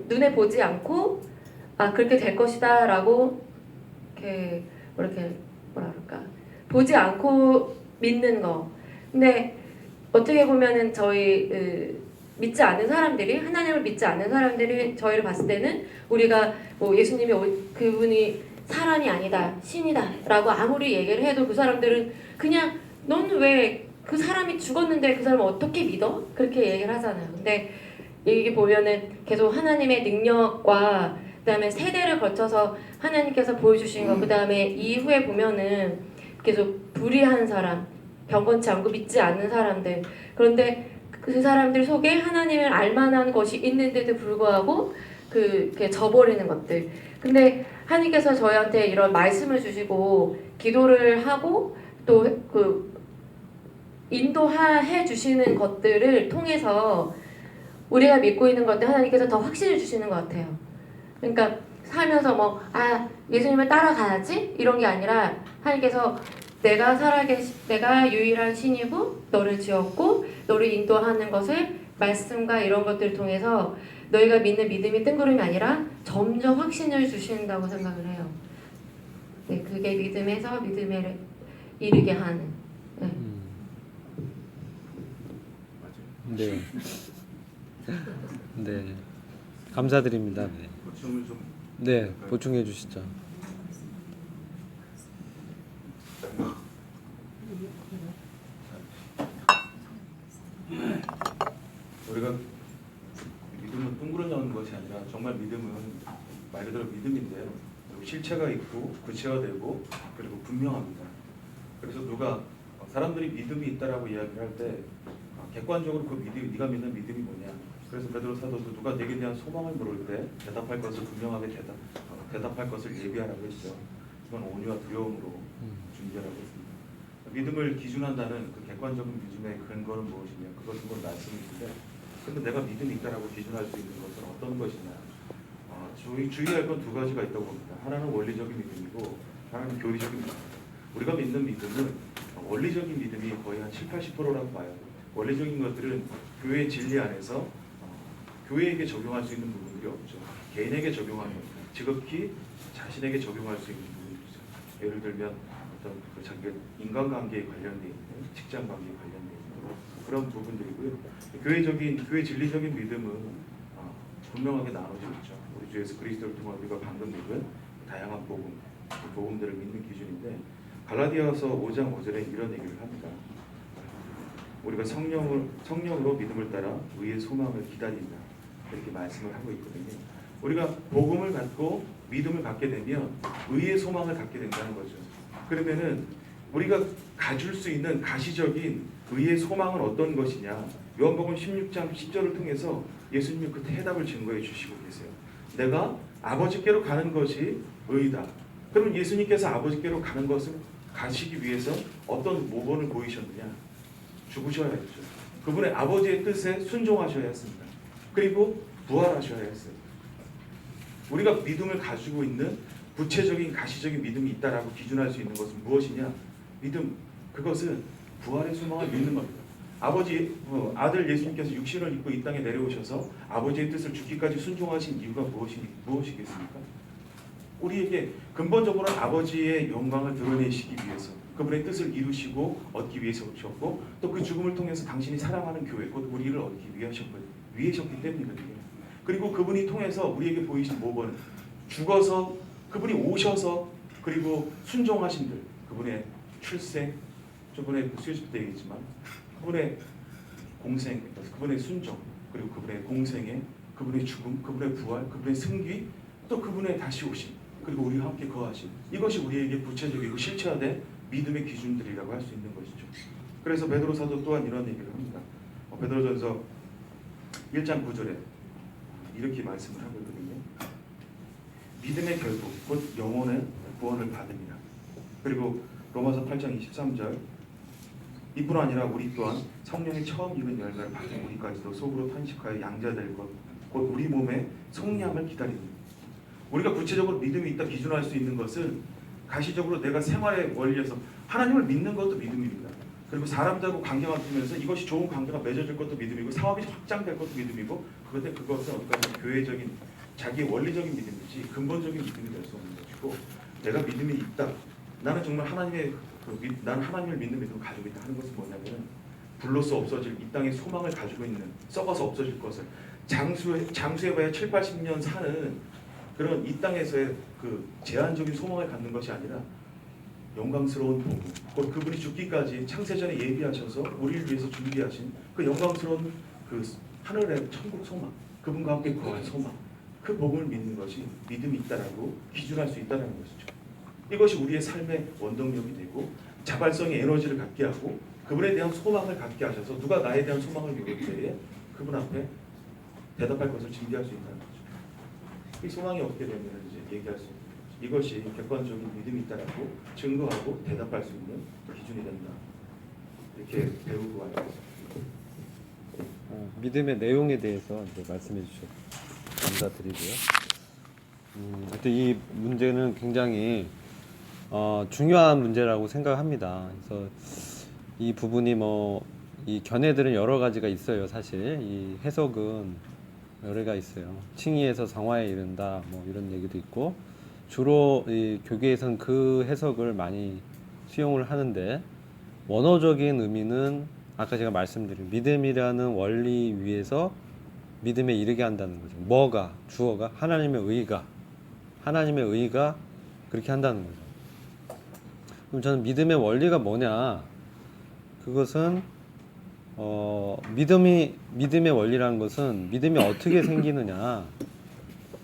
눈에 보지 않고 아 그렇게 될 것이다 라고 이렇게 뭐라 그럴까 보지 않고 믿는 거. 근데 어떻게 보면은 저희 믿지 않는 사람들이 하나님을 믿지 않는 사람들이 저희를 봤을 때는 우리가 뭐 예수님이 그분이 사람이 아니다 신이다 라고 아무리 얘기를 해도 그 사람들은 그냥 넌 왜 그 사람이 죽었는데 그 사람을 어떻게 믿어? 그렇게 얘기를 하잖아요. 근데 이게 보면은 계속 하나님의 능력과 그 다음에 세대를 거쳐서 하나님께서 보여주신 거, 그 다음에 이후에 보면은 계속 불의한 사람, 경건치 않고 믿지 않는 사람들. 그런데 그 사람들 속에 하나님을 알만한 것이 있는데도 불구하고 그게 저버리는 것들. 근데 하나님께서 저희한테 이런 말씀을 주시고 기도를 하고 또 그 인도해 주시는 것들을 통해서 우리가 믿고 있는 것들 하나님께서 더 확신을 주시는 것 같아요. 그러니까 살면서 예수님을 따라가야지 이런 게 아니라 하나님께서 내가 유일한 신이고 너를 지었고 너를 인도하는 것을 말씀과 이런 것들을 통해서 너희가 믿는 믿음이 뜬구름이 아니라 점점 확신을 주신다고 생각을 해요. 네, 그게 믿음에서 믿음에 이르게 하는. 네.
네. 네. 감사드립니다. 네.
질문 좀
네, 보충해 주시죠.
우리가 믿음은 둥그러 나오는 것이 아니라 정말 믿음은 말 그대로 믿음인데 실체가 있고 구체가 되고 그리고 분명합니다. 그래서 누가 사람들이 믿음이 있다라고 이야기를 할 때 객관적으로 그 믿음, 네가 믿는 믿음이 뭐냐? 그래서 베드로 사도도 누가 내게 대한 소망을 물을 때 대답할 것을 분명하게 대답할 것을 예비하라고 했죠. 이건 온유와 두려움으로 준비하라고 했습니다. 믿음을 기준한다는 그 객관적인 믿음의 근거는 무엇이냐? 그것은 곧 말씀인데, 그런데 내가 믿음이 있다라고 기준할 수 있는 것은 어떤 것이냐? 주의할 건 두 가지가 있다고 봅니다. 하나는 원리적인 믿음이고, 하나는 교리적인 믿음입니다. 우리가 믿는 믿음은 원리적인 믿음이 거의 한 70-80%라고 봐요. 원리적인 것들은 교회 진리 안에서 교회에게 적용할 수 있는 부분들이 없죠. 개인에게 적용하는, 지극히 자신에게 적용할 수 있는 부분들이죠. 예를 들면 어떤 자기 인간관계에 관련돼 있는, 직장 관계에 관련돼 있는 그런 부분들이고요. 교회 진리적인 믿음은 분명하게 나눠져 있죠. 우리 주 예수 그리스도를 통해 우리가 방금 읽은 다양한 복음, 그 복음들을 믿는 기준인데, 갈라디아서 5장 5절에 이런 얘기를 합니다. 우리가 성령으로 믿음을 따라 의의 소망을 기다린다, 이렇게 말씀을 하고 있거든요. 우리가 복음을 갖고 믿음을 갖게 되면 의의 소망을 갖게 된다는 거죠. 그러면은 우리가 가질 수 있는 가시적인 의의 소망은 어떤 것이냐? 요한복음 16장 10절을 통해서 예수님이 그 해답을 증거해 주시고 계세요. 내가 아버지께로 가는 것이 의이다. 그럼 예수님께서 아버지께로 가는 것을 가시기 위해서 어떤 모범을 보이셨느냐? 죽으셔야 했죠. 그분의 아버지의 뜻에 순종하셔야 했습니다. 그리고 부활하셔야 했어요. 우리가 믿음을 가지고 있는 구체적인 가시적인 믿음이 있다라고 기준할 수 있는 것은 무엇이냐? 믿음, 그것은 부활의 소망을 믿는 겁니다. 아들 예수님께서 육신을 입고 이 땅에 내려오셔서 아버지의 뜻을 죽기까지 순종하신 이유가 무엇이겠습니까? 우리에게 근본적으로 아버지의 영광을 드러내시기 위해서, 그분의 뜻을 이루시고 얻기 위해서 오셨고, 또 그 죽음을 통해서 당신이 사랑하는 교회, 곧 우리를 얻기 위해셨기 때문이거든요. 그리고 그분이 통해서 우리에게 보이신 모범은 죽어서, 그분이 오셔서, 그리고 순종하신들, 그분의 출생, 저번에 수요집 때 얘기했지만 그분의 공생, 그분의 순종, 그리고 그분의 공생애, 그분의 죽음, 그분의 부활, 그분의 승귀, 또 그분의 다시 오심, 그리고 우리와 함께 거하심, 이것이 우리에게 구체적이고 실체화된 믿음의 기준들이라고 할 수 있는 것이죠. 그래서 베드로 사도 또한 이런 얘기를 합니다. 베드로전서 1장 9절에 이렇게 말씀을 하고 있거든요. 믿음의 결국 곧 영혼의 구원을 받으리라. 그리고 로마서 8장 23절, 이뿐 아니라 우리 또한 성령의 처음 익은 열매를 받은 우리까지도 속으로 탄식하여 양자될 것, 곧 우리 몸의 성량을 기다립니다. 우리가 구체적으로 믿음이 있다 기준할 수 있는 것은 가시적으로 내가 생활의 원리에서 하나님을 믿는 것도 믿음입니다. 그리고 사람들하고 관계가 되면서 이것이 좋은 관계가 맺어질 것도 믿음이고, 사업이 확장될 것도 믿음이고, 그것은 어떤 교회적인 자기의 원리적인 믿음이지 근본적인 믿음이 될 수 없는 것이고, 내가 믿음이 있다, 나는 정말 나는 하나님을 믿는 믿음을 가지고 있다 하는 것은 뭐냐면, 불로써 없어질 이 땅의 소망을 가지고 있는, 썩어서 없어질 것을 장수해봐야 7, 80년 사는 그런 이 땅에서의 그 제한적인 소망을 갖는 것이 아니라 영광스러운 복음, 곧 그분이 죽기까지 창세전에 예비하셔서 우리를 위해서 준비하신 그 영광스러운 그 하늘의 천국 소망, 그분과 함께 거할 소망, 그 복음을 믿는 것이 믿음이 있다라고 기준할 수 있다는 것이죠. 이것이 우리의 삶의 원동력이 되고 자발성의 에너지를 갖게 하고 그분에 대한 소망을 갖게 하셔서 누가 나에 대한 소망을 믿을 때에 그분 앞에 대답할 것을 준비할 수 있다는 거죠. 이 소망이 없게 되면 이제 얘기할 수 있는 거죠. 이것이 객관적인 믿음이 있다라고 증거하고 대답할 수 있는 기준이 된다. 이렇게 배우고 왔습니다.
믿음의 내용에 대해서 이제 말씀해 주셔서 감사드리고요. 하여튼 이 문제는 굉장히 중요한 문제라고 생각합니다. 그래서 이 부분이 이 견해들은 여러 가지가 있어요. 사실 이 해석은 여러 개가 있어요. 칭의에서 성화에 이른다, 이런 얘기도 있고, 주로 이 교계에서는 그 해석을 많이 수용을 하는데, 원어적인 의미는 아까 제가 말씀드린 믿음이라는 원리 위에서 믿음에 이르게 한다는 거죠. 뭐가, 주어가 하나님의 의가 그렇게 한다는 거죠. 그럼 저는 믿음의 원리가 뭐냐? 그것은 믿음의 원리라는 것은 믿음이 어떻게 생기느냐?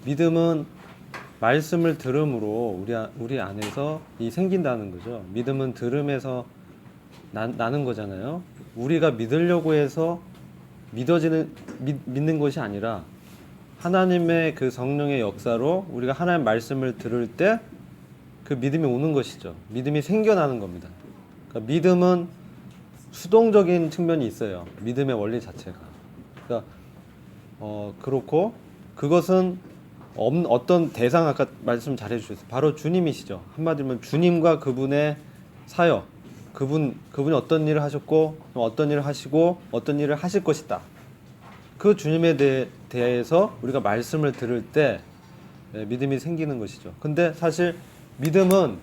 믿음은 말씀을 들음으로 우리 안에서 생긴다는 거죠. 믿음은 들음에서 나는 거잖아요. 우리가 믿으려고 해서 믿는 것이 아니라 하나님의 그 성령의 역사로 우리가 하나님의 말씀을 들을 때 그 믿음이 오는 것이죠. 믿음이 생겨나는 겁니다. 그러니까 믿음은 수동적인 측면이 있어요. 믿음의 원리 자체가. 그러니까 그렇고 그것은 어떤 대상, 아까 말씀 잘 해주셨어요. 바로 주님이시죠. 한마디로 주님과 그분의 사역, 그분이 어떤 일을 하셨고 어떤 일을 하시고 어떤 일을 하실 것이다. 그 주님에 대해서 우리가 말씀을 들을 때 믿음이 생기는 것이죠. 근데 사실 믿음은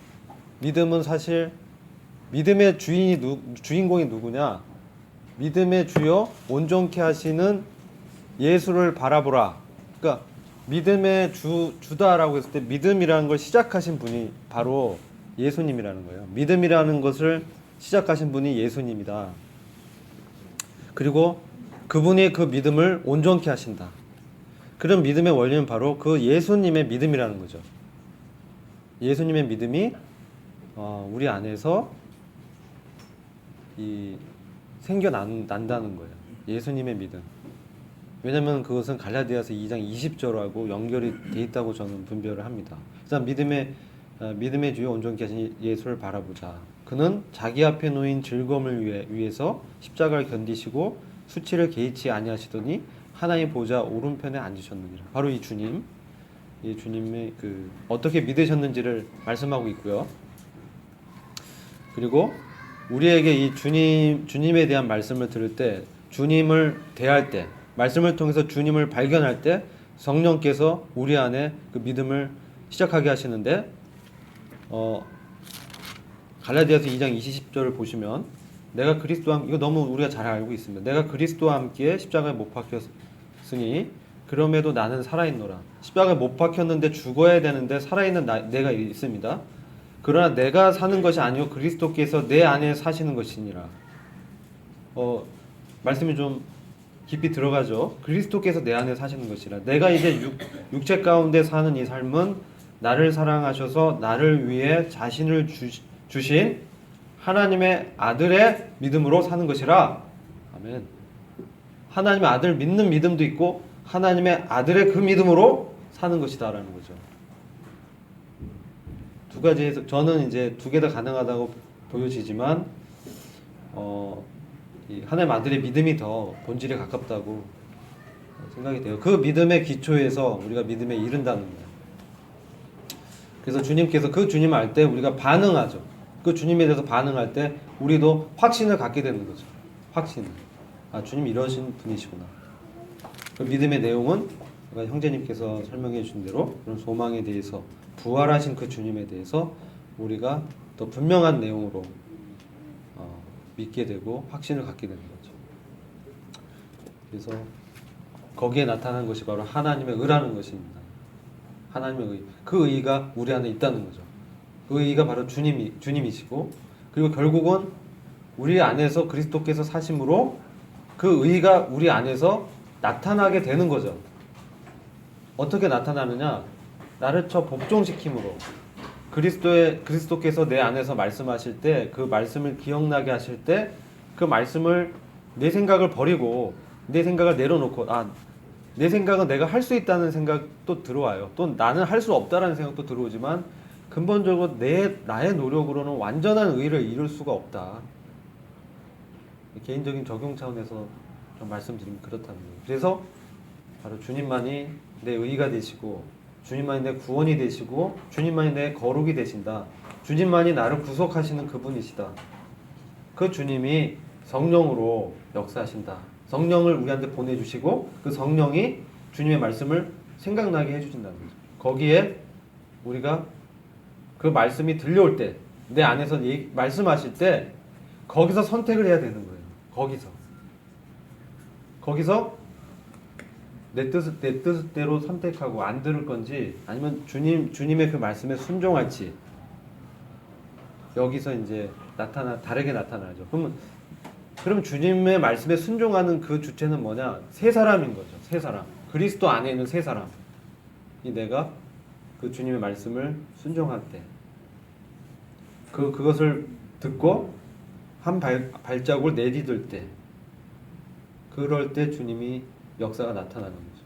사실 믿음의 주인공이 누구냐? 믿음의 주요 온전케 하시는 예수를 바라보라. 그러니까 믿음의 주다라고 했을 때 믿음이라는 걸 시작하신 분이 바로 예수님이라는 거예요. 믿음이라는 것을 시작하신 분이 예수님이다. 그리고 그분이 그 믿음을 온전케 하신다. 그런 믿음의 원리는 바로 그 예수님의 믿음이라는 거죠. 예수님의 믿음이 우리 안에서 생겨난다는 거예요. 예수님의 믿음. 왜냐하면 그것은 갈라디아서 2장 20절하고 연결이 돼 있다고 저는 분별을 합니다. 일단 믿음의 주요 온전케 하신 예수를 바라보자. 그는 자기 앞에 놓인 즐거움을 위해서 십자가를 견디시고 수치를 개의치 아니하시더니 하나님 보좌 오른편에 앉으셨느니라. 바로 이 주님, 이 주님의 그 어떻게 믿으셨는지를 말씀하고 있고요. 그리고 우리에게 이 주님에 대한 말씀을 들을 때, 주님을 대할 때, 말씀을 통해서 주님을 발견할 때 성령께서 우리 안에 그 믿음을 시작하게 하시는데, 갈라디아서 2장 20절을 보시면, 내가 그리스도와 함께, 이거 너무 우리가 잘 알고 있습니다. 내가 그리스도와 함께 십자가에 못 박혔으니 그럼에도 나는 살아있노라. 십자가에 못 박혔는데 죽어야 되는데 살아있는 내가 있습니다. 그러나 내가 사는 것이 아니요 그리스도께서 내 안에 사시는 것이니라. 말씀이 좀 깊이 들어가죠. 그리스도께서 내 안에 사시는 것이라. 내가 이제 육체 가운데 사는 이 삶은 나를 사랑하셔서 나를 위해 자신을 주신 하나님의 아들의 믿음으로 사는 것이라. 아멘. 하나님의 아들 믿는 믿음도 있고 하나님의 아들의 그 믿음으로 사는 것이다라는 거죠. 두 가지에서 저는 이제 두 개 다 가능하다고 보여지지만 이 하나님 아들의 믿음이 더 본질에 가깝다고 생각이 돼요. 그 믿음의 기초에서 우리가 믿음에 이른다는 거예요. 그래서 주님께서 그 주님을 알 때 우리가 반응하죠. 그 주님에 대해서 반응할 때 우리도 확신을 갖게 되는 거죠. 확신을. 아, 주님 이러신 분이시구나. 그 믿음의 내용은 형제님께서 설명해 주신 대로 그런 소망에 대해서, 부활하신 그 주님에 대해서 우리가 더 분명한 내용으로 믿게 되고 확신을 갖게 되는 거죠. 그래서 거기에 나타난 것이 바로 하나님의 의라는 것입니다. 하나님의 의. 그 의가 우리 안에 있다는 거죠. 그 의가 바로 주님이시고, 그리고 결국은 우리 안에서 그리스도께서 사심으로 그 의가 우리 안에서 나타나게 되는 거죠. 어떻게 나타나느냐? 나를 복종시킴으로. 그리스도께서 내 안에서 말씀하실 때, 그 말씀을 기억나게 하실 때, 그 말씀을, 내 생각을 버리고 내 생각을 내려놓고, 내 생각은 내가 할 수 있다는 생각도 들어와요. 또 나는 할 수 없다라는 생각도 들어오지만 근본적으로 나의 노력으로는 완전한 의를 이룰 수가 없다. 개인적인 적용 차원에서 좀 말씀드리면 그렇다는 거예요. 그래서 바로 주님만이 내 의가 되시고, 주님만이 내 구원이 되시고, 주님만이 내 거룩이 되신다. 주님만이 나를 구속하시는 그분이시다. 그 주님이 성령으로 역사하신다. 성령을 우리한테 보내주시고 그 성령이 주님의 말씀을 생각나게 해주신다는 거죠. 거기에 우리가 그 말씀이 들려올 때, 내 안에서 말씀하실 때 거기서 선택을 해야 되는 거예요. 거기서 내 뜻대로 선택하고 안 들을 건지, 아니면 주님의 그 말씀에 순종할지, 여기서 이제 다르게 나타나죠. 그럼 주님의 말씀에 순종하는 그 주체는 뭐냐? 세 사람인 거죠. 세 사람. 그리스도 안에 있는 세 사람. 내가 그 주님의 말씀을 순종할 때, 그것을 듣고 한 발자국을 내디딜 때, 그럴 때 주님이 역사가 나타나는 거죠.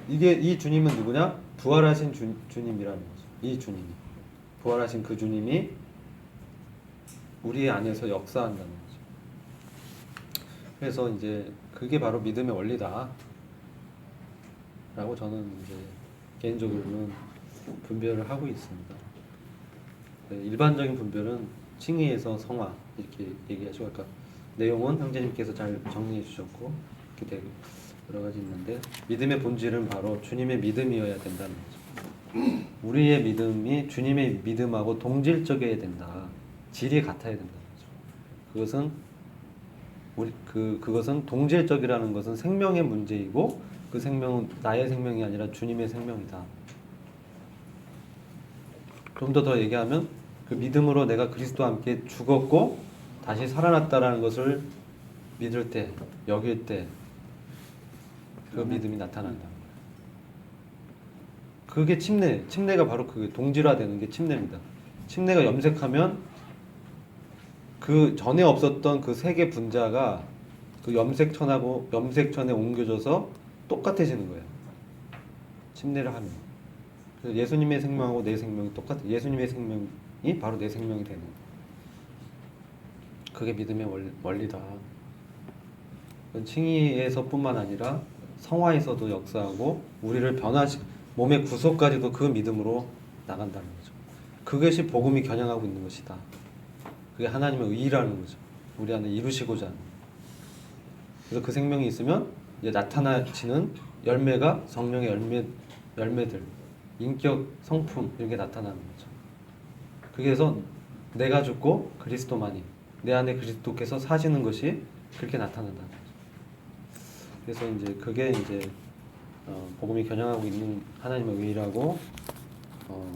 이 주님은 누구냐? 부활하신 주님이라는 거죠. 이 주님이, 부활하신 그 주님이 우리 안에서 역사한다는 거죠. 그래서 이제 그게 바로 믿음의 원리다 라고 저는 이제 개인적으로는 분별을 하고 있습니다. 일반적인 분별은 칭의에서 성화 이렇게 얘기하시고, 아까 내용은 형제님께서 잘 정리해 주셨고 이렇게 되고 여러 가지 있는데, 믿음의 본질은 바로 주님의 믿음이어야 된다는 거죠. 우리의 믿음이 주님의 믿음하고 동질적이어야 된다. 질이 같아야 된다는 거죠. 그것은 동질적이라는 것은 생명의 문제이고, 그 생명은 나의 생명이 아니라 주님의 생명이다. 좀 더 얘기하면 그 믿음으로 내가 그리스도와 함께 죽었고 다시 살아났다라는 것을 믿을 때, 여길 때 그 믿음이 나타난다는 거예요. 그게 침례가 바로 그 동질화되는 게 침례입니다. 침례가 염색하면 그 전에 없었던 그 세계 분자가 그 염색천에 옮겨져서 똑같아지는 거예요. 침례를 하면. 그래서 예수님의 생명하고 내 생명이 똑같아요. 예수님의 생명 바로 내 생명이 되는 거예요. 그게 믿음의 원리다. 칭의에서뿐만 아니라 성화에서도 역사하고 우리를 몸의 구속까지도 그 믿음으로 나간다는 거죠. 그것이 복음이 겨냥하고 있는 것이다. 그게 하나님의 의라는 거죠. 우리 안에 이루시고자 하는. 그래서 그 생명이 있으면 이제 나타나지는 열매가 성령의 열매들, 인격, 성품 이런 게 나타나는 거죠. 그래서 내가 죽고 그리스도만이 내 안에 그리스도께서 사시는 것이 그렇게 나타난다는 거죠. 그래서 이제 그게 이제 복음이 겨냥하고 있는 하나님의 의라고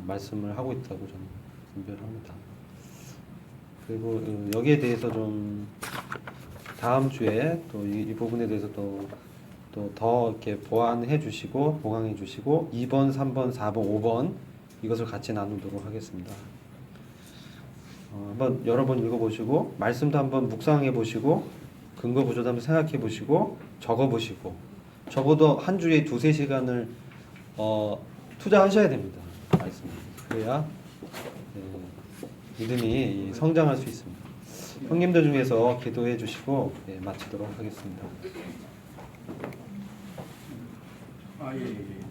말씀을 하고 있다고 저는 분별을 합니다. 그리고 여기에 대해서 좀 다음 주에 또 이 부분에 대해서 또 더 이렇게 보완해 주시고 보강해 주시고 2번, 3번, 4번, 5번 이것을 같이 나누도록 하겠습니다. 한번 여러 번 읽어보시고 말씀도 한번 묵상해 보시고 근거 구조도 한번 생각해 보시고 적어 보시고 적어도 한 주에 2-3시간을 투자하셔야 됩니다. 말씀. 그래야 믿음이 성장할 수 있습니다. 형님들 중에서 기도해 주시고 마치도록 하겠습니다.
예.